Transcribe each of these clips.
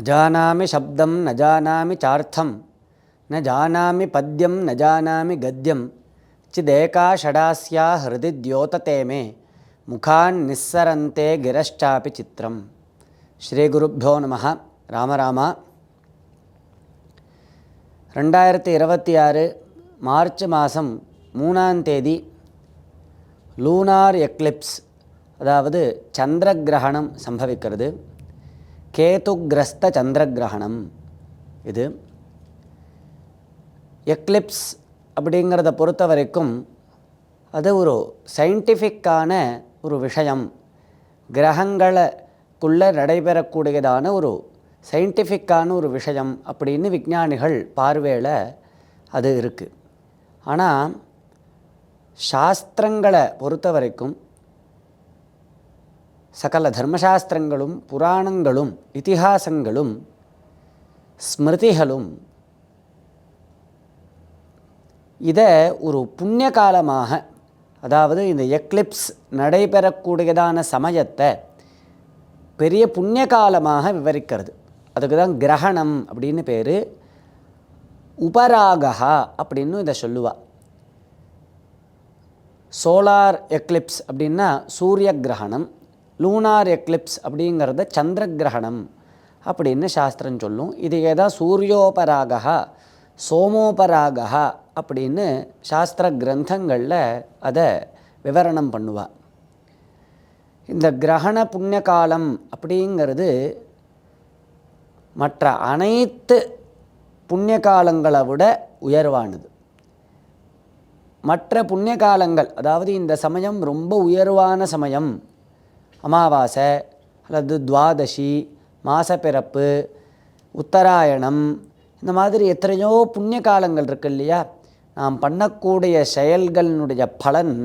जानामि शब्दं न जानामि चार्थं न जानामि पद्यं न जानामि गद्यं चिदेका षडास्या हृदि द्योतते मे मुखान् निस्सरन्ते गिरश्चापि चित्रम्. ஸ்ரீகுருப்போ நம. ராமராமா. 2026 மார்ச் மாதம் 3ஆம் தேதி லூனார் எக்லிப்ஸ், அதாவது சந்திர கிரகணம் சம்பவிக்கிறது. கேதுகிரஸ்த சந்திர கிரகணம் இது. எக்லிப்ஸ் அப்படிங்கிறத பொறுத்த வரைக்கும் அது ஒரு சயின்டிஃபிக்கான ஒரு விஷயம். கிரகங்களுக்குள்ளே நடைபெறக்கூடியதான ஒரு சயின்டிஃபிக்கான ஒரு விஷயம் அப்படின்னு விஞ்ஞானிகள் பார்வையில் அது இருக்குது. ஆனால் சாஸ்திரங்களை பொறுத்த வரைக்கும் சகல தர்மசாஸ்திரங்களும் புராணங்களும் இதிகாசங்களும் ஸ்மிருதிகளும் இதை ஒரு புண்ணிய காலமாக, அதாவது இந்த எக்லிப்ஸ் நடைபெறக்கூடியதான சமயத்தை பெரிய புண்ணிய காலமாக விவரிக்கிறது. அதுக்கு தான் கிரகணம் அப்படின்னு பேர். உபராகா அப்படின்னு இதை சொல்லுவாள். சோலார் எக்லிப்ஸ் அப்படின்னா சூரிய கிரகணம், லூனார் எக்லிப்ஸ் அப்படிங்கிறத சந்திர கிரகணம் அப்படின்னு சாஸ்திரம் சொல்லும். இது ஏதாவது சூரியோபராகா சோமோபராகா அப்படின்னு சாஸ்திர கிரந்தங்களில் அதை விவரணம் பண்ணுவாள். இந்த கிரகண புண்ணிய காலம் அப்படிங்கிறது மற்ற அனைத்து புண்ணிய காலங்களை விட உயர்வானது. மற்ற புண்ணிய காலங்கள், அதாவது இந்த சமயம் ரொம்ப உயர்வான சமயம், அமாவாசை அல்லது துவாதசி, மாசப்பிறப்பு, உத்தராயணம், இந்த மாதிரி எத்தனையோ புண்ணிய காலங்கள் இருக்கு இல்லையா. நாம் பண்ணக்கூடிய செயல்களினுடைய பலன்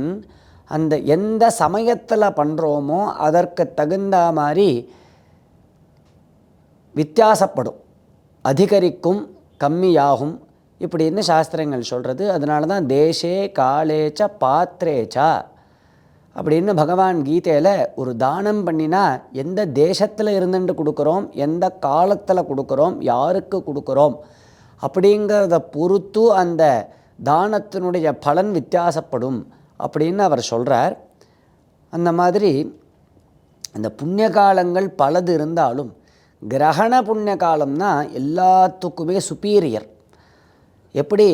அந்த எந்த சமயத்தில் பண்ணுறோமோ அதற்கு தகுந்த மாதிரி வித்தியாசப்படும், அதிகரிக்கும், கம்மியாகும் இப்படின்னு சாஸ்திரங்கள் சொல்கிறது. அதனால தான் தேசே காலேச்ச பாத்ரேச்சா அப்படின்னு பகவான் கீதையில் ஒரு தானம் பண்ணினா எந்த தேசத்தில் இருந்துட்டு கொடுக்குறோம், எந்த காலத்தில் கொடுக்குறோம், யாருக்கு கொடுக்குறோம் அப்படிங்கிறத பொறுத்து அந்த தானத்தினுடைய பலன் வித்தியாசப்படும் அப்படின்னு அவர் சொல்கிறார். அந்த மாதிரி அந்த புண்ணிய காலங்கள் பலது இருந்தாலும் கிரகண புண்ணிய காலம்னா எல்லாத்துக்குமே சுப்பீரியர். எப்படி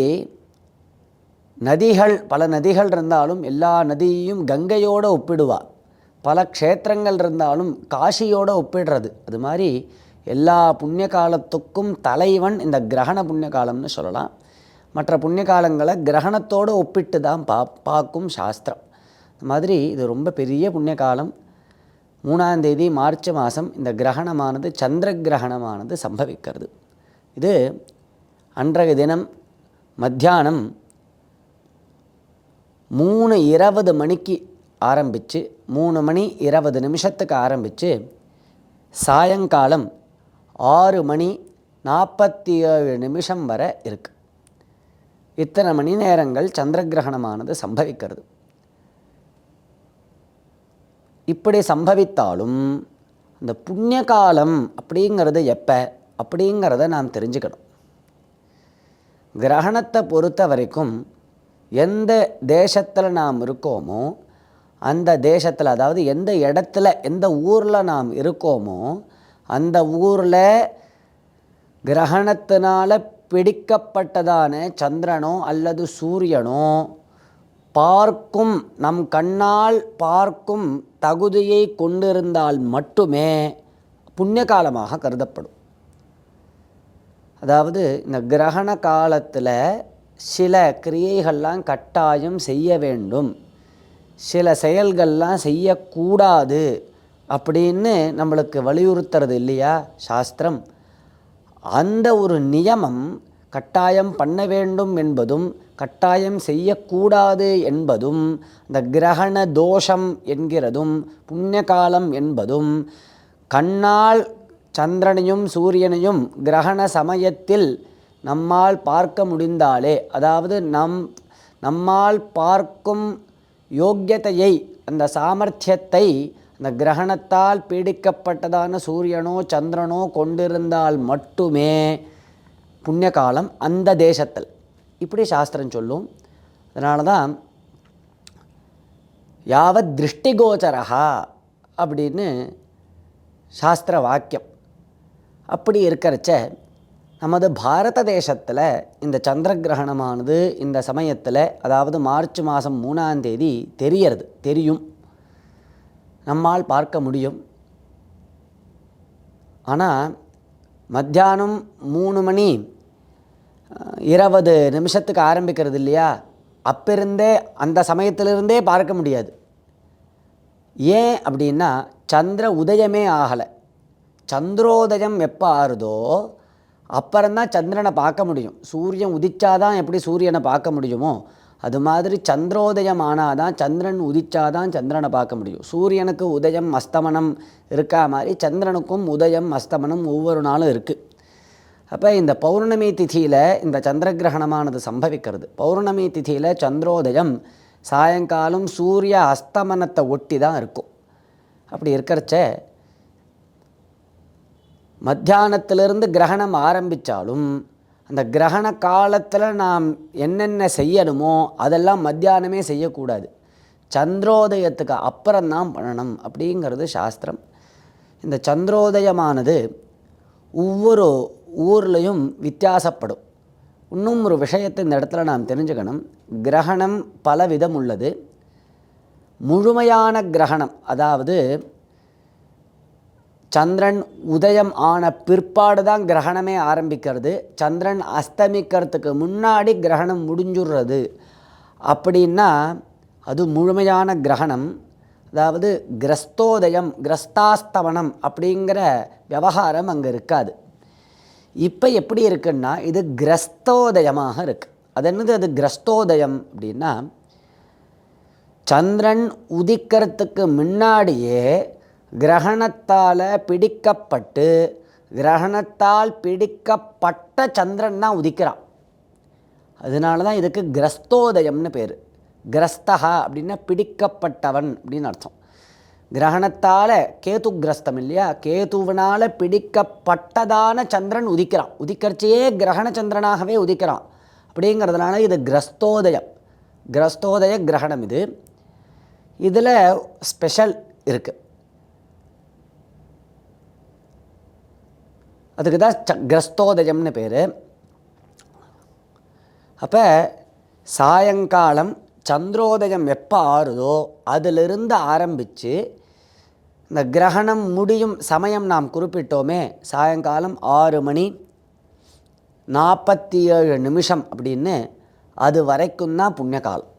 நதிகள், பல நதிகள் இருந்தாலும் எல்லா நதியையும் கங்கையோடு ஒப்பிடுவாள். பல க்ஷேத்திரங்கள் இருந்தாலும் காசியோடு ஒப்பிடுறது. அது மாதிரி எல்லா புண்ணிய காலத்துக்கும் தலைவன் இந்த கிரகண புண்ணிய காலம்னு சொல்லலாம். மற்ற புண்ணிய காலங்களை கிரகணத்தோடு ஒப்பிட்டு தான் பார்க்கும் சாஸ்திரம். அது மாதிரி இது ரொம்ப பெரிய புண்ணிய காலம். 3ஆம் தேதி மார்ச் மாதம் இந்த கிரகணமானது, சந்திர கிரகணமானது சம்பவிக்கிறது. இது அன்றைய தினம் மத்தியானம் 3:20 மணிக்கு ஆரம்பித்து 3 மணி 20 நிமிஷத்துக்கு ஆரம்பித்து சாயங்காலம் 6 மணி 47 நிமிஷம் வரை இருக்குது. இத்தனை மணி நேரங்கள் சந்திர கிரகணமானது சம்பவிக்கிறது. இப்படி சம்பவித்தாலும் அந்த புண்ணிய காலம் அப்படிங்கிறது எப்போ அப்படிங்கிறத நாம் தெரிஞ்சுக்கணும். கிரகணத்தை பொறுத்த வரைக்கும் எந்த தேசத்தில் நாம் இருக்கோமோ அந்த தேசத்தில், அதாவது எந்த இடத்துல எந்த ஊரில் நாம் இருக்கோமோ அந்த ஊரில் கிரகணத்தினால் பிடிக்கப்பட்டதான சந்திரனோ அல்லது சூரியனோ பார்க்கும், நம் கண்ணால் பார்க்கும் தகுதியை கொண்டிருந்தால் மட்டுமே புண்ணிய காலமாக கருதப்படும். அதாவது இந்த கிரகண காலத்தில் சில கிரியைகள்லாம் கட்டாயம் செய்ய வேண்டும், சில செயல்கள்லாம் செய்யக்கூடாது அப்படின்னு நம்மளுக்கு வலியுறுத்துறது இல்லையா சாஸ்திரம். அந்த ஒரு நியமம் கட்டாயம் பண்ண வேண்டும் என்பதும் கட்டாயம் செய்யக்கூடாது என்பதும், இந்த கிரகண தோஷம் என்கிறதும் புண்ணிய காலம் என்பதும், கண்ணால் சந்திரனையும் சூரியனையும் கிரகண சமயத்தில் நம்மால் பார்க்க முடிந்தாலே, அதாவது நம்மால் பார்க்கும் யோக்கியத்தையை, அந்த சாமர்த்தியத்தை இந்த கிரகணத்தால் பீடிக்கப்பட்டதான சூரியனோ சந்திரனோ கொண்டிருந்தால் மட்டுமே புண்ணிய காலம் அந்த தேசத்தில், இப்படி சாஸ்திரம் சொல்லும். அதனால தான் யாவத் திருஷ்டிகோச்சரஹா அப்படின்னு சாஸ்திர வாக்கியம். அப்படி இருக்கிறச்ச நமது பாரத தேசத்தில் இந்த சந்திர கிரகணமானது இந்த சமயத்தில், அதாவது மார்ச் மாதம் 3ஆம் தேதி தெரியும், நம்மால் பார்க்க முடியும். ஆனால் மத்தியானம் 3:20 ஆரம்பிக்கிறது இல்லையா, அப்பிருந்தே அந்த சமயத்திலிருந்தே பார்க்க முடியாது. ஏன் அப்படின்னா சந்திர உதயமே ஆகலை. சந்திரோதயம் எப்போ ஆறுதோ அப்புறம்தான் சந்திரனை பார்க்க முடியும். சூரியன் உதிச்சாதான் எப்படி சூரியனை பார்க்க முடியுமோ அது மாதிரி சந்திரோதயம் ஆனால் தான், சந்திரன் உதிச்சாதான் சந்திரனை பார்க்க முடியும். சூரியனுக்கு உதயம் அஸ்தமனம் இருக்கா மாதிரி சந்திரனுக்கும் உதயம் அஸ்தமனம் ஒவ்வொரு நாளும் இருக்குது. அப்போ இந்த பௌர்ணமி திதியில் இந்த சந்திர கிரகணமானது சம்பவிக்கிறது. பௌர்ணமி திதியில் சந்திரோதயம் சாயங்காலம் சூரிய அஸ்தமனத்தை ஒட்டி தான் இருக்கும். அப்படி இருக்கிறச்ச மத்தியானத்திலிருந்து கிரகணம் ஆரம்பித்தாலும் அந்த கிரகண காலத்தில் நாம் என்னென்ன செய்யணுமோ அதெல்லாம் மத்தியானமே செய்யக்கூடாது, சந்திரோதயத்துக்கு அப்புறம்தான் பண்ணணும் அப்படிங்கிறது சாஸ்திரம். இந்த சந்திரோதயமானது ஒவ்வொரு ஊர்லேயும் வித்தியாசப்படும். இன்னும் ஒரு விஷயத்தை இந்த இடத்துல நாம் தெரிஞ்சுக்கணும். கிரகணம் பல விதம் உள்ளது. முழுமையான கிரகணம், அதாவது சந்திரன் உதயம் ஆன பிற்பாடு தான் கிரகணமே ஆரம்பிக்கிறது. சந்திரன் அஸ்தமிக்கிறதுக்கு முன்னாடி கிரகணம் முடிஞ்சுடுறது அப்படின்னா அது முழுமையான கிரகணம். அதாவது கிரஸ்தோதயம் கிரஸ்தாஸ்தமனம் அப்படிங்கிற விவகாரம் அங்கே இருக்காது. இப்போ எப்படி இருக்குன்னா இது கிரஸ்தோதயமாக இருக்குது. அது என்னது அது கிரஸ்தோதயம் அப்படின்னா, சந்திரன் உதிக்கிறதுக்கு முன்னாடியே கிரகணத்தால் பிடிக்கப்பட்டு கிரகணத்தால் பிடிக்கப்பட்ட சந்திரன் தான் உதிக்கிறான். அதனால தான் இதுக்கு கிரஸ்தோதயம்னு பேர். கிரஸ்தகா அப்படின்னா பிடிக்கப்பட்டவன் அப்படின்னு அர்த்தம். கிரகணத்தால் கேது கிரஸ்தம் இல்லையா, கேதுவினால் பிடிக்கப்பட்டதான சந்திரன் உதிக்கிறான். உதிக்கிறச்சையே கிரகண சந்திரனாகவே உதிக்கிறான். அப்படிங்கிறதுனால இது கிரஸ்தோதயம், கிரஸ்தோதய கிரகணம். இதில் ஸ்பெஷல் இருக்குது. அதுக்கு தான் கிரஸ்தோதயம்னு பேர். அப்போ சாயங்காலம் சந்திரோதயம் எப்போ ஆறுதோ அதிலிருந்து ஆரம்பித்து இந்த கிரகணம் முடியும் சமயம் நாம் குறிப்பிட்டோமே, சாயங்காலம் 6:47 அப்படின்னு, அது வரைக்கும் தான் புண்ணியகாலம்.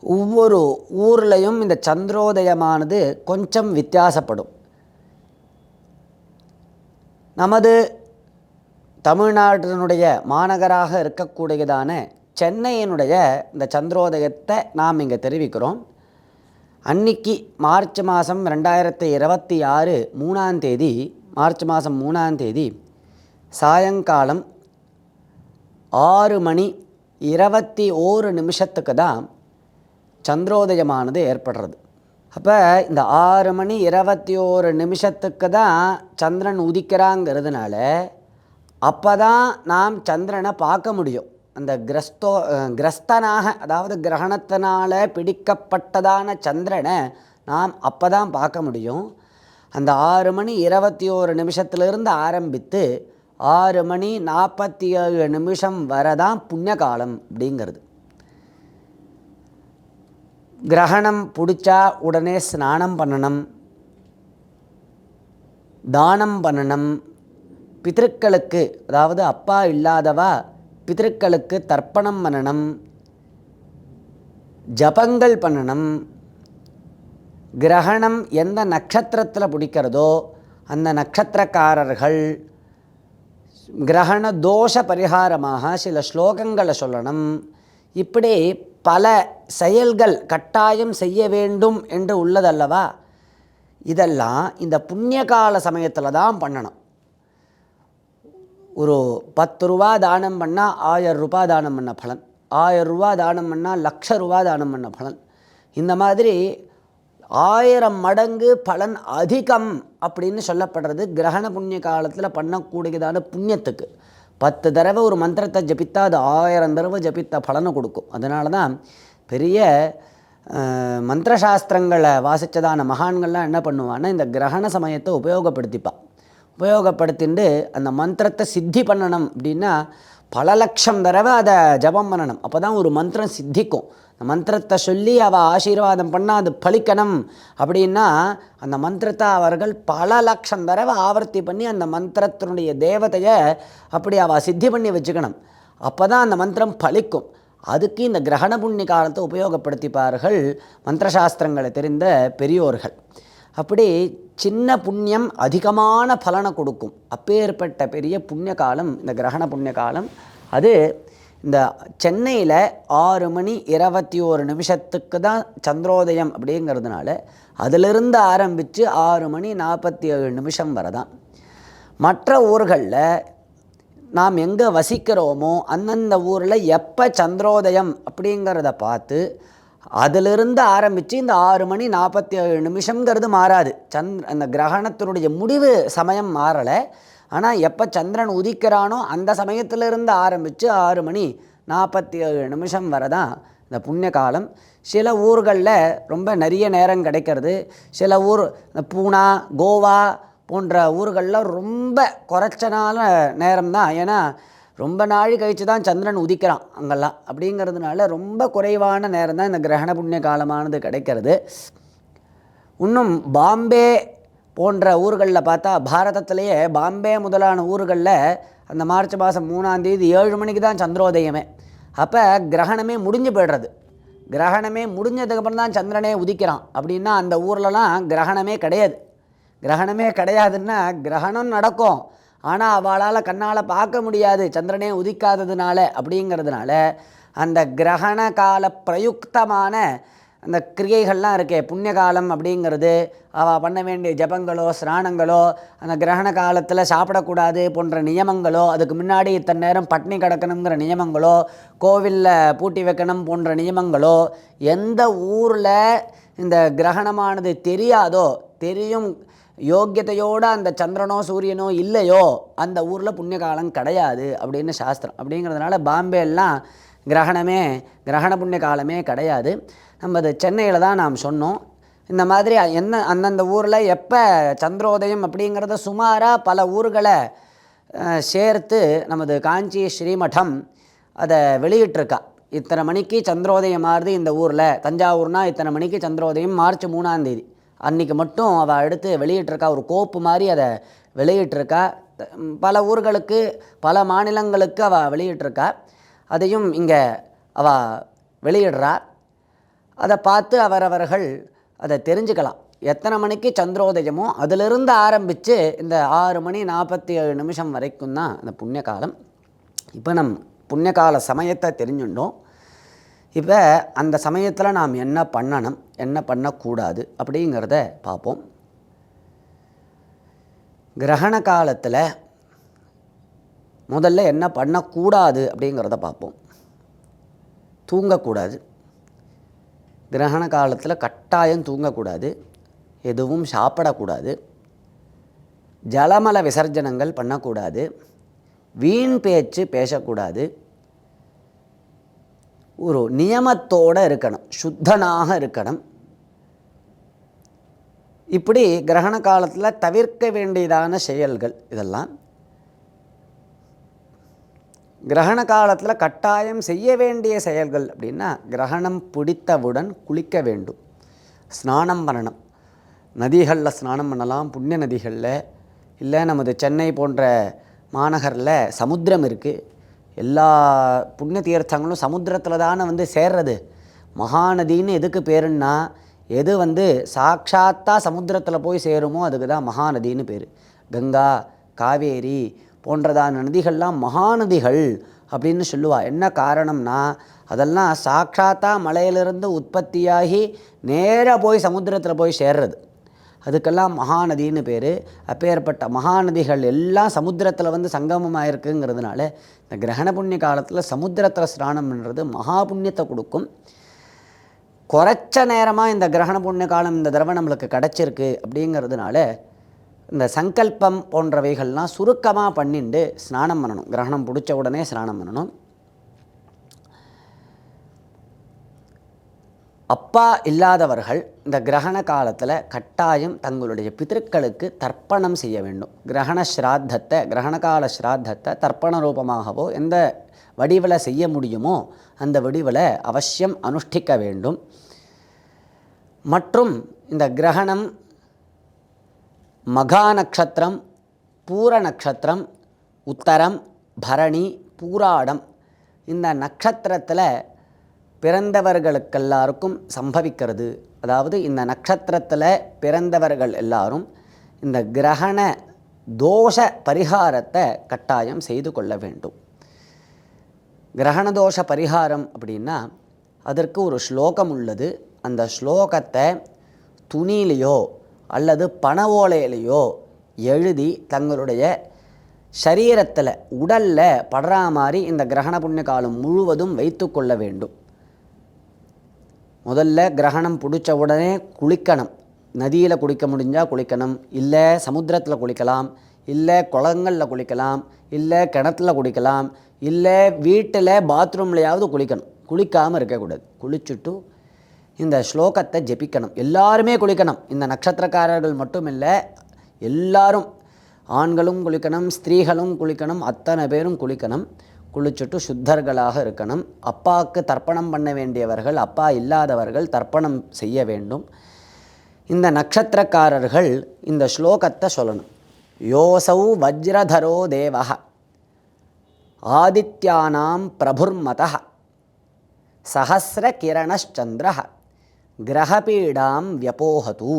ஒவ்வொரு ஊர்லேயும் இந்த சந்திரோதயமானது கொஞ்சம் வித்தியாசப்படும். நமது தமிழ்நாட்டினுடைய மாநகராக இருக்கக்கூடியதான சென்னையினுடைய இந்த சந்திரோதயத்தை நாம் இங்கே தெரிவிக்கிறோம். அன்னைக்கு மார்ச் மாதம் 2026 3ஆம் தேதி, மார்ச் மாதம் 3ஆம் தேதி சாயங்காலம் 6:21 தான் சந்திரோதயமானது ஏற்படுறது. அப்போ இந்த 6:21 தான் சந்திரன் உதிக்கிறாங்கிறதுனால அப்போ தான் நாம் சந்திரனை பார்க்க முடியும். அந்த கிரஸ்தனாக, அதாவது கிரகணத்தினால் பிடிக்கப்பட்டதான சந்திரனை நாம் அப்போ தான் பார்க்க முடியும். அந்த 6:21 ஆரம்பித்து 6:47 வரை தான் புண்ணியகாலம் அப்படிங்கிறது. கிரகணம் பிடிச்சா உடனே ஸ்நானம் பண்ணணும், தானம் பண்ணணும், பிதர்களுக்கு, அதாவது அப்பா இல்லாதவா பிதர்களுக்கு தர்ப்பணம் பண்ணணும், ஜபங்கள் பண்ணணும். கிரகணம் எந்த நட்சத்திரத்தில் பிடிக்கிறதோ அந்த நட்சத்திரக்காரர்கள் கிரகண தோஷ பரிகாரமாக சில ஸ்லோகங்களை சொல்லணும். இப்படி பல செயல்கள் கட்டாயம் செய்ய வேண்டும் என்று உள்ளதல்லவா. இதெல்லாம் இந்த புண்ணியகால சமயத்தில் தான் பண்ணணும். ஒரு 10 ரூபா தானம் பண்ணால் 1000 ரூபாய் தானம் பண்ண பலன், 1000 ரூபா தானம் பண்ணால் 1,00,000 ரூபா தானம் பண்ண பலன். இந்த மாதிரி 1000 மடங்கு பலன் அதிகம் அப்படின்னு சொல்லப்படுறது. கிரகண புண்ணிய காலத்தில் பண்ணக்கூடியதான புண்ணியத்துக்கு 10 தடவை ஒரு மந்திரத்தை ஜபித்தா அது 1000 தடவை ஜபித்த பலனை கொடுக்கும். அதனால தான் பெரிய மந்திரசாஸ்திரங்களை வாசித்ததான மகான்கள்லாம் என்ன பண்ணுவான்னா இந்த கிரகண சமயத்தை உபயோகப்படுத்திட்டு அந்த மந்திரத்தை சித்தி பண்ணணும் அப்படின்னா பல லட்சம் தடவை அதை ஜபம் பண்ணணும். அப்போ தான் ஒரு மந்திரம் சித்திக்கும். அந்த மந்திரத்தை சொல்லி அவள் ஆசீர்வாதம் பண்ணால் அது பலிக்கணும் அப்படின்னா அந்த மந்திரத்தை அவர்கள் பல லட்சம் தடவை ஆவர்த்தி பண்ணி அந்த மந்திரத்தினுடைய தேவதையை அப்படி அவள் சித்தி பண்ணி வச்சுக்கணும். அப்போ தான் அந்த மந்திரம் பலிக்கும். அதுக்கு இந்த கிரகண புண்ணிய காலத்தை உபயோகப்படுத்திப்பார்கள் மந்திரசாஸ்திரங்களை தெரிந்த பெரியோர்கள். அப்படி சின்ன புண்ணியம் அதிகமான பலனை கொடுக்கும். அப்பேற்பட்ட பெரிய புண்ணிய காலம் இந்த கிரகண புண்ணிய காலம். அது இந்த சென்னையில் 6 மணி 21 நிமிஷத்துக்கு தான் சந்திரோதயம் அப்படிங்கிறதுனால அதிலிருந்து ஆரம்பித்து 6 மணி 47 நிமிஷம் வரை தான். மற்ற ஊர்களில் நாம் எங்கே வசிக்கிறோமோ அந்தந்த ஊரில் எப்போ சந்திரோதயம் அப்படிங்கிறத பார்த்து அதிலிருந்து ஆரம்பித்து இந்த 6 மணி 47 நிமிஷங்கிறது மாறாது. அந்த கிரகணத்தினுடைய முடிவு சமயம் மாறலை. ஆனால் எப்போ சந்திரன் உதிக்கிறானோ அந்த சமயத்திலிருந்து ஆரம்பித்து 6 மணி 47 நிமிஷம் வரை தான் இந்த புண்ணிய காலம். சில ஊர்களில் ரொம்ப நிறைய நேரம் கிடைக்கிறது. சில ஊர் பூனா கோவா போன்ற ஊர்களில் ரொம்ப குறைச்சனால நேரம்தான். ஏன்னா ரொம்ப நாள் கழித்து தான் சந்திரன் உதிக்கிறான் அங்கெல்லாம். அப்படிங்கிறதுனால ரொம்ப குறைவான நேரம் தான் இந்த கிரகண புண்ணிய காலமானது கிடைக்கிறது. இன்னும் பாம்பே போன்ற ஊர்களில் பார்த்தா பாரதத்திலேயே பாம்பே முதலான ஊர்களில் அந்த மார்ச் மாதம் 3ஆம் தேதி 7 மணிக்கு தான் சந்திரோதயமே. அப்போ கிரகணமே முடிஞ்சு போய்டுறது. கிரகணமே முடிஞ்சதுக்கப்புறம் தான் சந்திரனே உதிக்கிறான். அப்படின்னா அந்த ஊர்லலாம் கிரகணமே கிடையாது. கிரகணமே கிடையாதுன்னா கிரகணம் நடக்கும், ஆனால் அவளால் கண்ணால் பார்க்க முடியாது சந்திரனே உதிக்காததுனால. அப்படிங்கிறதுனால அந்த கிரகண கால பிரயுக்தமான அந்த கிரியைகள்லாம் இருக்கே புண்ணிய காலம் அப்படிங்கிறது, அவள் பண்ண வேண்டிய ஜபங்களோ ஸ்நானங்களோ, அந்த கிரகண காலத்தில் சாப்பிடக்கூடாது போன்ற நியமங்களோ, அதுக்கு முன்னாடி இத்தனை நேரம் பட்னி கிடக்கணுங்கிற நியமங்களோ, கோவிலில் பூட்டி வைக்கணும் போன்ற நியமங்களோ, எந்த ஊரில் இந்த கிரகணமானது தெரியாதோ, தெரியும் யோக்கியத்தையோடு அந்த சந்திரனோ சூரியனோ இல்லையோ அந்த ஊரில் புண்ணிய காலம் கிடையாது அப்படின்னு சாஸ்திரம். அப்படிங்கிறதுனால பாம்பேலாம் கிரகண புண்ணிய காலமே கிடையாது. நம்ம அது சென்னையில் தான் நாம் சொன்னோம். இந்த மாதிரி அந்தந்த ஊரில் எப்போ சந்திரோதயம் அப்படிங்கிறத சுமாராக பல ஊர்களை சேர்த்து நமது காஞ்சி ஸ்ரீமடம் அதை வெளியிட்டிருக்கா. இத்தனை மணிக்கு சந்திரோதயம் மாறுது இந்த ஊரில். தஞ்சாவூர்னா இத்தனை மணிக்கு சந்திரோதயம் மார்ச் 3ஆம் தேதி அன்றைக்கி மட்டும் அவள் எடுத்து வெளியிட்டிருக்கா. ஒரு கோப்பு மாதிரி அதை வெளியிட்டிருக்கா. பல ஊர்களுக்கு பல மாநிலங்களுக்கு அவள் வெளியிட்டிருக்கா. அதையும் இங்கே அவள் வெளியிடுறா. அதை பார்த்து அவரவர்கள் அதை தெரிஞ்சுக்கலாம். எத்தனை மணிக்கு சந்திரோதயமோ அதிலிருந்து ஆரம்பித்து இந்த 6 மணி 47 நிமிஷம் வரைக்கும் தான் அந்த புண்ணிய காலம். இப்போ நம் புண்ணியகால சமயத்தை தெரிஞ்சுட்டோம். இப்போ அந்த சமயத்தில் நாம் என்ன பண்ணணும் என்ன பண்ணக்கூடாது அப்படிங்கிறத பார்ப்போம். கிரகண காலத்தில் முதல்ல என்ன பண்ணக்கூடாது அப்படிங்கிறத பார்ப்போம். தூங்கக்கூடாது. கிரகண காலத்தில் கட்டாயம் தூங்கக்கூடாது. எதுவும் சாப்பிடக்கூடாது. ஜலமல விசர்ஜனங்கள் பண்ணக்கூடாது. வீண் பேச்சு பேசக்கூடாது. ஒரு நியமத்தோடு இருக்கணும், சுத்தனாக இருக்கணும். இப்படி கிரகண காலத்தில் தவிர்க்க வேண்டியதான செயல்கள் இதெல்லாம். கிரகண காலத்தில் கட்டாயம் செய்ய வேண்டிய செயல்கள் அப்படின்னா, கிரகணம் பிடித்தவுடன் குளிக்க வேண்டும், ஸ்நானம் பண்ணணும். நதிகளில் ஸ்நானம் பண்ணலாம், புண்ணிய நதிகளில். இல்லை நமது சென்னை போன்ற மாநகரில் சமுத்திரம் இருக்குது. எல்லா புண்ணிய தீர்த்தங்களும் சமுத்திரத்தில் தானே சேர்றது. மகாநதின்னு எதுக்கு பேருன்னா, எது சாட்சாத்தா சமுத்திரத்தில் போய் சேருமோ அதுக்கு தான் மகாநதின்னு பேர். கங்கா காவேரி போன்றதான நதிகள்லாம் மகாநதிகள் அப்படின்னு சொல்லுவாள். என்ன காரணம்னா, அதெல்லாம் சாட்சாத்தா மலையிலிருந்து உற்பத்தியாகி நேராக போய் சமுத்திரத்தில் போய் சேர்றது. அதுக்கெல்லாம் மகாநதின்னு பேர். அப்பேற்பட்ட மகாநதிகள் எல்லாம் சமுத்திரத்தில் சங்கமமாக இருக்குங்கிறதுனால இந்த கிரகண புண்ணிய காலத்தில் சமுத்திரத்தில் ஸ்நானம் பண்ணுறது மகா புண்ணியத்தை கொடுக்கும். குறைச்ச நேரமாக இந்த கிரகண புண்ணிய காலம் இந்த தடவை நம்மளுக்கு கிடச்சிருக்கு அப்படிங்கிறதுனால இந்த சங்கல்பம் போன்றவைகள்லாம் சுருக்கமாக பண்ணிட்டு ஸ்நானம் பண்ணணும். கிரகணம் பிடிச்ச உடனே ஸ்நானம் பண்ணணும். அப்பா இல்லாதவர்கள் இந்த கிரகண காலத்தில் கட்டாயம் தங்களுடைய பிதர்களுக்கு தர்ப்பணம் செய்ய வேண்டும். கிரகண ஸ்ராத்தத்தை, கிரகணகால ஸ்ராத்தத்தை தர்ப்பண ரூபமாகவோ எந்த வடிவில் செய்ய முடியுமோ அந்த வடிவில் அவசியம் அனுஷ்டிக்க வேண்டும். மற்றும் இந்த கிரகணம் மகா நட்சத்திரம், பூர நட்சத்திரம், உத்தரம், பரணி, பூராடம் இந்த நட்சத்திரத்தில் பிறந்தவர்களுக்கெல்லாருக்கும் சம்பவிக்கிறது. அதாவது இந்த நட்சத்திரத்தில் பிறந்தவர்கள் எல்லாரும் இந்த கிரகண தோஷ பரிகாரத்தை கட்டாயம் செய்து கொள்ள வேண்டும். கிரகண தோஷ பரிகாரம் அப்படின்னா அதற்கு ஒரு ஸ்லோகம் உள்ளது. அந்த ஸ்லோகத்தை துணியிலையோ அல்லது பண ஓலையிலையோ எழுதி தங்களுடைய சரீரத்தில் உடலில் படுற மாதிரி இந்த கிரகண புண்ணிய காலம் முழுவதும் வைத்து கொள்ள வேண்டும். முதல்ல கிரகணம் பிடிச்ச உடனே குளிக்கணும். நதியில் குளிக்க முடிஞ்சால் குளிக்கணும், இல்லை சமுத்திரத்தில் குளிக்கலாம், இல்லை குளங்களில் குளிக்கலாம், இல்லை கிணத்துல குளிக்கலாம், இல்லை வீட்டில் பாத்ரூம்லையாவது குளிக்கணும். குளிக்காமல் இருக்கக்கூடாது. குளிச்சுட்டு இந்த ஸ்லோகத்தை ஜெபிக்கணும். எல்லாருமே குளிக்கணும். இந்த நட்சத்திரக்காரர்கள் மட்டும் இல்லை, எல்லாரும் ஆண்களும் குளிக்கணும், ஸ்திரீகளும் குளிக்கணும், அத்தனை பேரும் குளிக்கணும். குளிச்சுட்டு சுத்தர்களாக இருக்கணும். அப்பாவுக்கு தர்ப்பணம் பண்ண வேண்டியவர்கள், அப்பா இல்லாதவர்கள் தர்ப்பணம் செய்ய வேண்டும். இந்த நட்சத்திரக்காரர்கள் இந்த ஸ்லோகத்தை சொல்லணும். யோசௌ வஜ்ரதரோ தேவஹ ஆதித்யானாம் பிரபுர்மதஹ சஹஸ்ர கிரணச்சந்திரஹ கிரகபீடாம் வியபோஹது.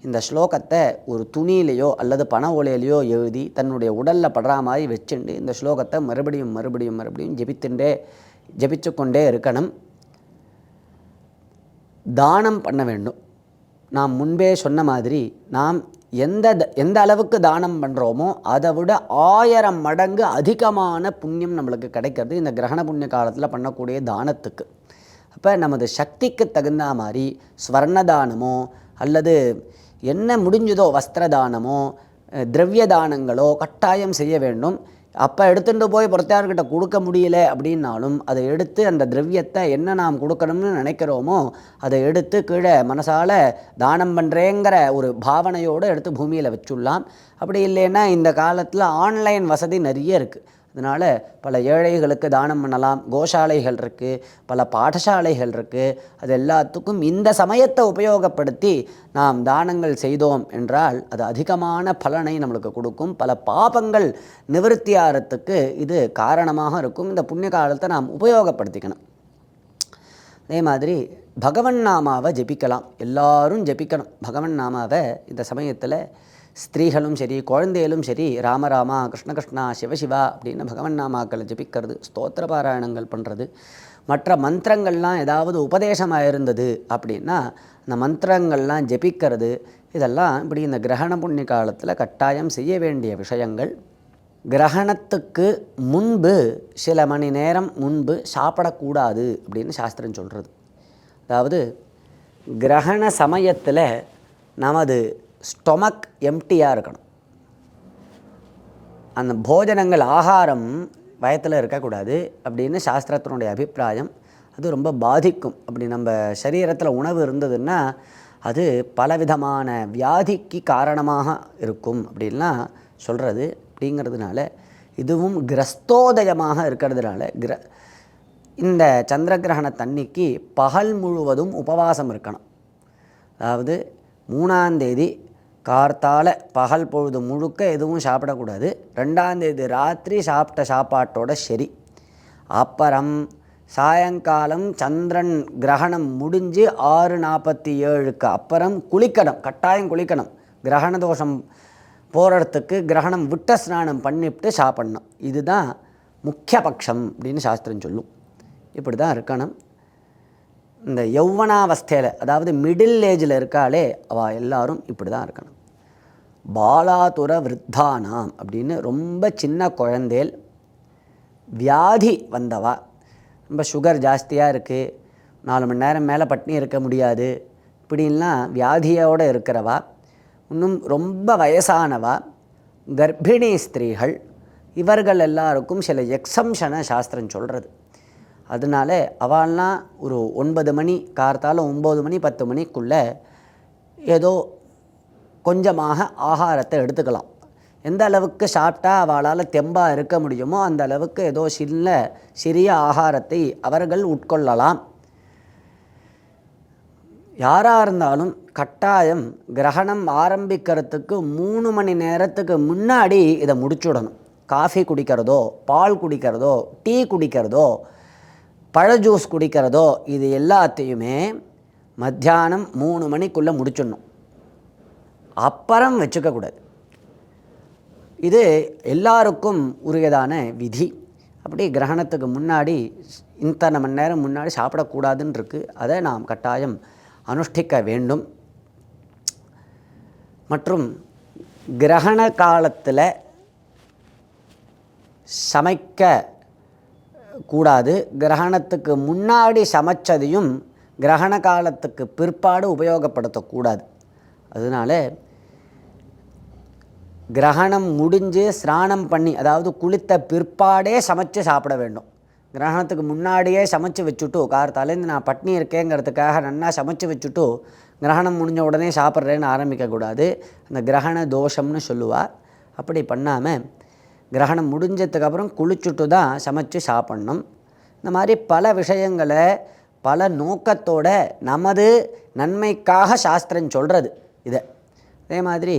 இந்த ஸ்லோகத்தை ஒரு துணியிலையோ அல்லது பண ஓலையிலையோ எழுதி தன்னுடைய உடலில் படுற மாதிரி வச்சுண்டு இந்த ஸ்லோகத்தை மறுபடியும் மறுபடியும் மறுபடியும் ஜெபிச்சு கொண்டே இருக்கணும். தானம் பண்ண வேண்டும். நாம் முன்பே சொன்ன மாதிரி நாம் எந்த அளவுக்கு தானம் பண்ணுறோமோ அதை விட 1000 மடங்கு அதிகமான புண்ணியம் நம்மளுக்கு கிடைக்கிறது இந்த கிரகண புண்ணிய காலத்தில் பண்ணக்கூடிய தானத்துக்கு. அப்போ நமது சக்திக்கு தகுந்த மாதிரி ஸ்வர்ண தானமோ அல்லது என்ன முடிஞ்சதோ வஸ்திர தானமோ திரவிய தானங்களோ கட்டாயம் செய்ய வேண்டும். அப்போ எடுத்துகிட்டு போய் பொறுத்தார்கிட்ட கொடுக்க முடியல அப்படின்னாலும் அதை எடுத்து அந்த திரவியத்தை என்ன நாம் கொடுக்கணும்னு நினைக்கிறோமோ அதை எடுத்து கீழே மனசால் தானம் பண்ணுறேங்கிற ஒரு பாவனையோடு எடுத்து பூமியில் வச்சுடலாம். அப்படி இல்லைன்னா இந்த காலத்தில் ஆன்லைன் வசதி நிறைய இருக்குது. அதனால் பல ஏழைகளுக்கு தானம் பண்ணலாம். கோஷாலைகள் இருக்குது, பல பாடசாலைகள் இருக்குது. அது எல்லாத்துக்கும் இந்த சமயத்தை உபயோகப்படுத்தி நாம் தானங்கள் செய்தோம் என்றால் அது அதிகமான பலனை நம்மளுக்கு கொடுக்கும். பல பாபங்கள் நிவர்த்தியாகிறதுக்கு இது காரணமாக இருக்கும். இந்த புண்ணிய காலத்தை நாம் உபயோகப்படுத்திக்கணும். அதே மாதிரி பகவன் நாமாவை ஜெபிக்கலாம். எல்லாரும் ஜெபிக்கணும் பகவன் நாமாவை. இந்த சமயத்தில் ஸ்திரீகளும் சரி, குழந்தைகளும் சரி, ராமராமா, கிருஷ்ண கிருஷ்ணா, சிவசிவா அப்படின்னு பகவன் நாமாக்களை ஜெபிக்கிறது, ஸ்தோத்திர பாராயணங்கள் பண்ணுறது, மற்ற மந்திரங்கள்லாம் ஏதாவது உபதேசமாக இருந்தது அப்படின்னா அந்த மந்திரங்கள்லாம் ஜெபிக்கிறது, இதெல்லாம் இப்படி இந்த கிரகண புண்ணிய காலத்தில் கட்டாயம் செய்ய வேண்டிய விஷயங்கள். கிரகணத்துக்கு முன்பு சில மணி நேரம் முன்பு சாப்பிடக்கூடாது அப்படின்னு சாஸ்திரம் சொல்கிறது. அதாவது கிரகண சமயத்தில் நமது ஸ்டொமக் எம்டியாக இருக்கணும். அந்த போஜனங்கள் ஆகாரம் வயத்தில் இருக்கக்கூடாது அப்படின்னு சாஸ்திரத்தினுடைய அபிப்பிராயம். அது ரொம்ப பாதிக்கும். அப்படி நம்ம சரீரத்தில் உணவு இருந்ததுன்னா அது பலவிதமான வியாதிக்கு காரணமாக இருக்கும் அப்படின்லாம் சொல்கிறது. அப்படிங்கிறதுனால இதுவும் கிரஸ்தோதயமாக இருக்கிறதுனால இந்த சந்திர கிரகணத்தன்னைக்கு பகல் முழுவதும் உபவாசம் இருக்கணும். அதாவது 3ஆம் தேதி கார்த்தால பகல் பொழுது முழுக்க எதுவும் சாப்பிடக்கூடாது. 2ஆம் தேதி ராத்திரி சாப்பிட்ட சாப்பாட்டோட சரி. அப்புறம் சாயங்காலம் சந்திரன் கிரகணம் முடிஞ்சு 6:47க்கு அப்புறம் குளிக்கணும். கட்டாயம் குளிக்கணும். கிரகண தோஷம் போகிறதுக்கு கிரகணம் விட்ட ஸ்நானம் பண்ணிவிட்டு சாப்பிட்ணும். இதுதான் முக்கிய பட்சம் அப்படின்னு சாஸ்திரம் சொல்லும். இப்படி தான் இருக்கணும். இந்த யௌவனாவஸ்தையில், அதாவது மிடில் ஏஜில் இருக்காளே அவள் எல்லாரும் இப்படி தான் இருக்கணும். பாலாதுர விருத்தானாம் அப்படின்னு ரொம்ப சின்ன குழந்தைகள், வியாதி வந்தவா, ரொம்ப சுகர் ஜாஸ்தியாக இருக்குது, 4 மணி நேரம் மேலே பட்னி இருக்க முடியாது, இப்படின்லாம் வியாதியோடு இருக்கிறவா, இன்னும் ரொம்ப வயசானவா, கர்ப்பிணி ஸ்திரீகள், இவர்கள் எல்லாருக்கும் சில எக்ஸம்ஷனை சாஸ்திரம் சொல்கிறது. அதனால அவள்லாம் ஒரு 9 மணி கார்த்தால 9 மணி 10 மணிக்குள்ளே ஏதோ கொஞ்சமாக ஆகாரத்தை எடுத்துக்கலாம். எந்த அளவுக்கு சாப்பிட்டா அவளால் தெம்பாக இருக்க முடியுமோ அந்த அளவுக்கு ஏதோ சிறிய ஆகாரத்தை அவர்கள் உட்கொள்ளலாம். யாராக இருந்தாலும் கட்டாயம் கிரகணம் ஆரம்பிக்கிறதுக்கு 3 மணி நேரத்துக்கு முன்னாடி இதை முடிச்சுடணும். காஃபி குடிக்கிறதோ, பால் குடிக்கிறதோ, டீ குடிக்கிறதோ, பழ ஜூஸ் குடிக்கிறதோ, இது எல்லாத்தையுமே மத்தியானம் 3 மணிக்குள்ளே முடிச்சிடணும். அப்புறம் வச்சுக்கக்கூடாது. இது எல்லாருக்கும் உரியதான விதி. அப்படி கிரகணத்துக்கு முன்னாடி இத்தனை மணி நேரம் முன்னாடி சாப்பிடக்கூடாதுன்னு இருக்குது. அதை நாம் கட்டாயம் அனுஷ்டிக்க வேண்டும். மற்றும் கிரகண காலத்தில் சமைக்க கூடாது. கிரகணத்துக்கு முன்னாடி சமைச்சதையும் கிரகண காலத்துக்கு பிற்பாடு உபயோகப்படுத்தக்கூடாது. அதனால் கிரகணம் முடிஞ்சு ஸ்நானம் பண்ணி, அதாவது குளித்த பிற்பாடே சமைச்சு சாப்பிட வேண்டும். கிரகணத்துக்கு முன்னாடியே சமைச்சு வச்சுட்டு கார்த்தாலேருந்து நான் பட்னி இருக்கேங்கிறதுக்காக நன்னா சமைச்சு வச்சுட்டு கிரகணம் முடிஞ்ச உடனே சாப்பிட்றேன்னு ஆரம்பிக்கக்கூடாது. அந்த கிரகண தோஷம்னு சொல்லுவாள். அப்படி பண்ணாமல் கிரகணம் முடிஞ்சதுக்கப்புறம் குளிச்சுட்டு தான் சமைச்சு சாப்பிட்ணும். இந்த மாதிரி பல விஷயங்களை பல நோக்கத்தோட நமது நன்மைக்காக சாஸ்திரம் சொல்கிறது இதை. அதே மாதிரி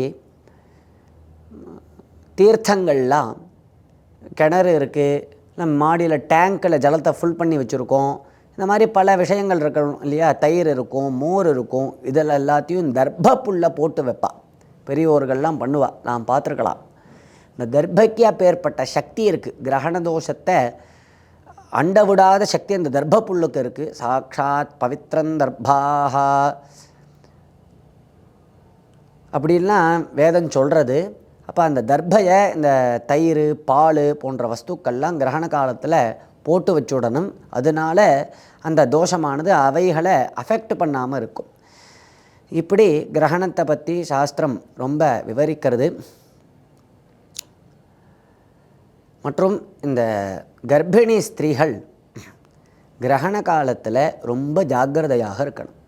தீர்த்தங்கள்லாம் கிணறு இருக்குது, நம்ம மாடியில் டேங்க்கில் ஜலத்தை ஃபுல் பண்ணி வச்சுருக்கோம். இந்த மாதிரி பல விஷயங்கள் இருக்கணும் இல்லையா? தயிர் இருக்கும், மோர் இருக்கும். இதில் எல்லாத்தையும் தர்ப்பப்புல்ல போட்டு வைப்பா. பெரியோர்கள்லாம் பண்ணுவா, நாம் பார்த்துருக்கலாம். இந்த தர்ப்பைக்கு அப்பேற்பட்ட சக்தி இருக்குது. கிரகண தோஷத்தை அண்ட விடாத சக்தி அந்த தர்ப்பப்புல்லுக்கு இருக்குது. சாட்சாத் பவித்ரன் தர்பாக அப்படின்லாம் வேதம் சொல்கிறது. அப்போ அந்த தர்பையை இந்த தயிர், பால் போன்ற வஸ்துக்கள்லாம் கிரகண காலத்தில் போட்டு வச்சுடணும். அதனால் அந்த தோஷமானது அவைகளை அஃபெக்ட் பண்ணாமல் இருக்கும். இப்படி கிரகணத்தை பற்றி சாஸ்திரம் ரொம்ப விவரிக்கிறது. மற்றும் இந்த கர்ப்பிணி ஸ்திரீகள் கிரகண காலத்தில் ரொம்ப ஜாக்கிரதையாக இருக்கணும்.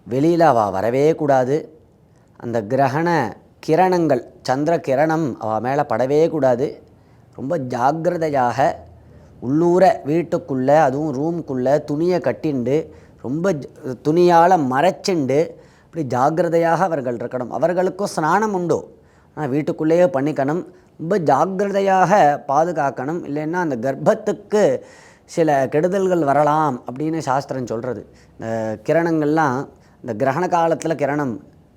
வெளியில் அவள் வரவே கூடாது. அந்த கிரகண கிரணங்கள், சந்திர கிரணம் அவள் மேலே படவே கூடாது. ரொம்ப ஜாக்கிரதையாக உள்ளூர வீட்டுக்குள்ளே, அதுவும் ரூம்குள்ளே துணியை கட்டிண்டு ரொம்ப துணியால் மறைச்சிண்டு அப்படி ஜாக்கிரதையாக அவர்கள் இருக்கணும். அவர்களுக்கும் ஸ்நானம் உண்டு, ஆனால் வீட்டுக்குள்ளேயே பண்ணிக்கணும். ரொம்ப ஜாக்கிரதையாக பாதுகாக்கணும். இல்லைன்னா அந்த கர்ப்பத்துக்கு சில கெடுதல்கள் வரலாம் அப்படின்னு சாஸ்திரம் சொல்கிறது. இந்த கிரணங்கள்லாம் இந்த கிரகண காலத்தில் கிரணம்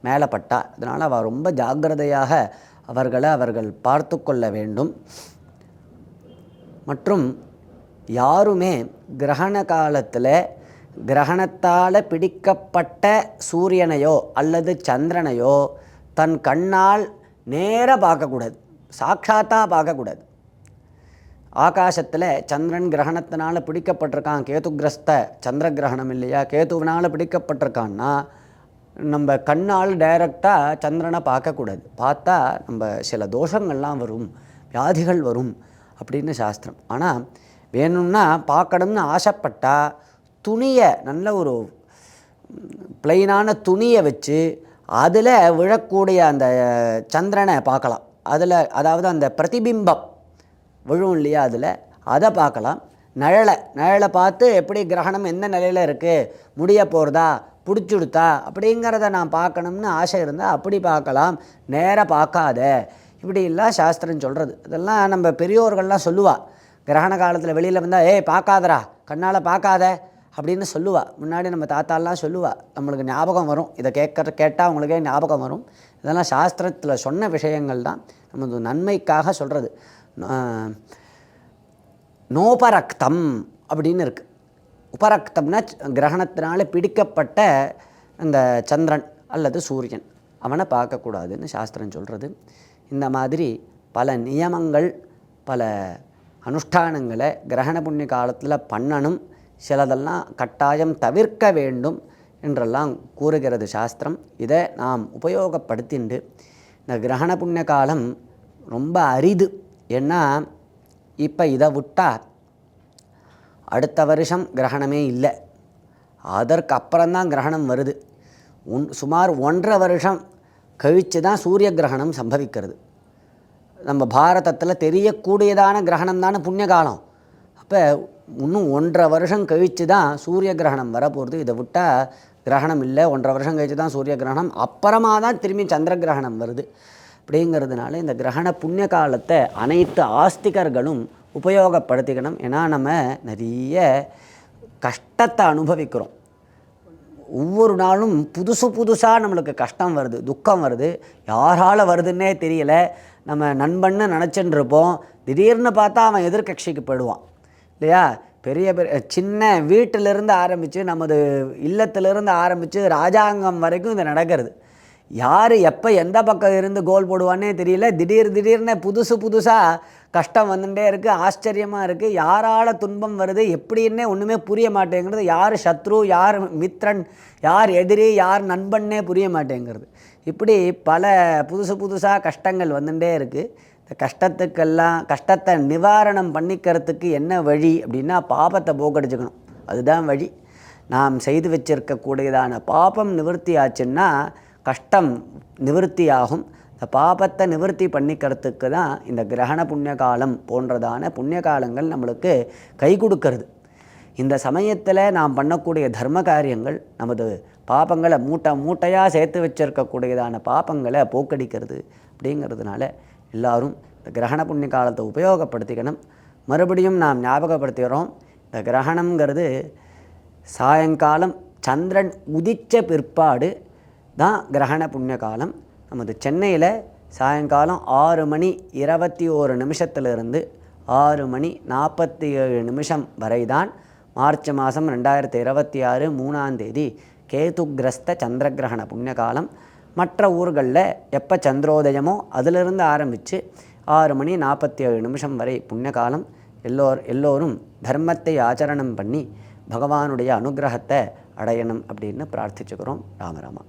மேலே பட்டா, அதனால் அவள் ரொம்ப ஜாக்கிரதையாக அவர்கள் பார்த்து கொள்ள வேண்டும். மற்றும் யாருமே கிரகண காலத்தில் கிரகணத்தால் பிடிக்கப்பட்ட சூரியனையோ அல்லது சந்திரனையோ தன் கண்ணால் நேராக பார்க்கக்கூடாது, சாட்சாத்தாக பார்க்கக்கூடாது. ஆகாசத்தில் சந்திரன் கிரகணத்தினால் பிடிக்கப்பட்டிருக்கான், கேதுகிரஸ்த சந்திர கிரகணம் இல்லையா, கேதுவினால் பிடிக்கப்பட்டிருக்கான்னா நம்ம கண்ணால் டைரெக்டாக சந்திரனை பார்க்கக்கூடாது. பார்த்தா நம்ம சில தோஷங்கள்லாம் வரும், வியாதிகள் வரும் அப்படின்னு சாஸ்திரம். ஆனால் வேணும்னா பார்க்கணும்னு ஆசைப்பட்டால் துணியை, நல்ல ஒரு பிளைனான துணியை வச்சு அதில் விழக்கூடிய அந்த சந்திரனை பார்க்கலாம். அதில் அதாவது அந்த பிரதிபிம்பம் விழும் இல்லையா, அதில் அதை பார்க்கலாம். நிழலை பார்த்து எப்படி கிரகணம் எந்த நிலையில் இருக்குது, முடிய போகிறதா, பிடிச்சுடுத்தா அப்படிங்கிறத நான் பார்க்கணும்னு ஆசை இருந்தால் அப்படி பார்க்கலாம், நேராக பார்க்காத, இப்படிலாம் சாஸ்திரம் சொல்கிறது. இதெல்லாம் நம்ம பெரியோர்கள்லாம் சொல்லுவாள். கிரகண காலத்தில் வெளியில் வந்தால் ஏய் பார்க்காதரா, கண்ணால் பார்க்காத அப்படின்னு சொல்லுவாள். முன்னாடி நம்ம தாத்தாலாம் சொல்லுவாள். நம்மளுக்கு ஞாபகம் வரும், இதை கேட்டால் அவங்களுக்கே ஞாபகம் வரும். இதெல்லாம் சாஸ்திரத்தில் சொன்ன விஷயங்கள் தான், நமது நன்மைக்காக சொல்கிறது. நோபரக்தம் அப்படின்னு இருக்குது. உபரக்தம்னா கிரகணத்தினால பிடிக்கப்பட்ட அந்த சந்திரன் அல்லது சூரியன், அவனை பார்க்கக்கூடாதுன்னு சாஸ்திரம் சொல்கிறது. இந்த மாதிரி பல நியமங்கள், பல அனுஷ்டானங்களை கிரகண புண்ணிய காலத்தில் பண்ணணும். சிலதெல்லாம் கட்டாயம் தவிர்க்க வேண்டும் என்றெல்லாம் கூறுகிறது சாஸ்திரம். இதை நாம் உபயோகப்படுத்திண்டு இந்த கிரகண புண்ணிய காலம் ரொம்ப அரிது. ஏன்னா இப்போ இதை விட்டால் அடுத்த வருஷம் கிரகணமே இல்லை, அதற்கு அப்புறம்தான் கிரகணம் வருது. சுமார் 1.5 வருஷம் கழித்து தான் சூரிய கிரகணம் சம்பவிக்கிறது. நம்ம பாரதத்தில் தெரியக்கூடியதான கிரகணம் தானே புண்ணிய காலம். அப்போ இன்னும் 1.5 வருஷம் கழித்து தான் சூரிய கிரகணம் வரப்போகிறது. இதை விட்டால் கிரகணம் இல்லை, 1.5 வருஷம் கழித்து தான் சூரிய கிரகணம், அப்புறமா தான் திரும்பி சந்திர கிரகணம் வருது. அப்படிங்கிறதுனால இந்த கிரகண புண்ணிய காலத்தை அனைத்து ஆஸ்திகர்களும் உபயோகப்படுத்திக்கணும். ஏன்னா நம்ம நிறைய கஷ்டத்தை அனுபவிக்கிறோம். ஒவ்வொரு நாளும் புதுசாக நம்மளுக்கு கஷ்டம் வருது, துக்கம் வருது. யாரால் வருதுன்னே தெரியல. நம்ம நண்பன்னு நினச்சின்னு இருப்போம், திடீர்னு பார்த்தா அவன் எதிர்கட்சிக்கு போயிடுவான் இல்லையா. பெரிய சின்ன வீட்டிலிருந்து ஆரம்பித்து நமது இல்லத்திலிருந்து ஆரம்பித்து ராஜாங்கம் வரைக்கும் இது நடக்கிறது. யார் எப்போ எந்த பக்கம் இருந்து கோல் போடுவான்னே தெரியல. திடீர்னு புதுசாக கஷ்டம் வந்துட்டே இருக்குது. ஆச்சரியமாக இருக்குது. யாரால் துன்பம் வருது எப்படின்னே ஒன்றுமே புரிய மாட்டேங்கிறது. யார் சத்ரு, யார் மித்ரன், யார் எதிரி, யார் நண்பன்னே புரிய மாட்டேங்கிறது. இப்படி பல புதுசாக கஷ்டங்கள் வந்துட்டே இருக்குது. இந்த கஷ்டத்தை நிவாரணம் பண்ணிக்கிறதுக்கு என்ன வழி அப்படின்னா பாபத்தை போக்கடிச்சுக்கணும். அதுதான் வழி. நாம் செய்து வச்சிருக்கக்கூடியதான பாபம் நிவர்த்தி ஆச்சுன்னா கஷ்டம் நிவர்த்தி ஆகும். இந்த பாபத்தை நிவர்த்தி பண்ணிக்கிறதுக்கு தான் இந்த கிரகண புண்ணிய காலம் போன்றதான புண்ணிய காலங்கள் நம்மளுக்கு கை கொடுக்கறது. இந்த சமயத்தில் நாம் பண்ணக்கூடிய தர்ம காரியங்கள் நமது பாபங்களை மூட்டையாக சேர்த்து வச்சிருக்கக்கூடியதான பாபங்களை போக்கடிக்கிறது. அப்படிங்கிறதுனால எல்லாரும் இந்த கிரகண புண்ணிய காலத்தை உபயோகப்படுத்திக்கணும். மறுபடியும் நாம் ஞாபகப்படுத்துகிறோம், இந்த கிரகணங்கிறது சாயங்காலம் சந்திரன் உதித்த பிற்பாடு தான் கிரகண புண்ணிய காலம். நமது சென்னையில் சாயங்காலம் 6:21 6 மணி 47 வரை தான் மார்ச் மாதம் 2026 3ஆம் தேதி கேதுகிரஸ்த சந்திரகிரகண புண்ணிய காலம். மற்ற ஊர்களில் எப்போ சந்திரோதயமோ அதிலிருந்து ஆரம்பித்து 6:47 வரை புண்ணிய காலம். எல்லோரும் தர்மத்தை ஆச்சரணம் பண்ணி பகவானுடைய அனுகிரகத்தை அடையணும் அப்படின்னு பிரார்த்திச்சுக்கிறோம். ராமராமா.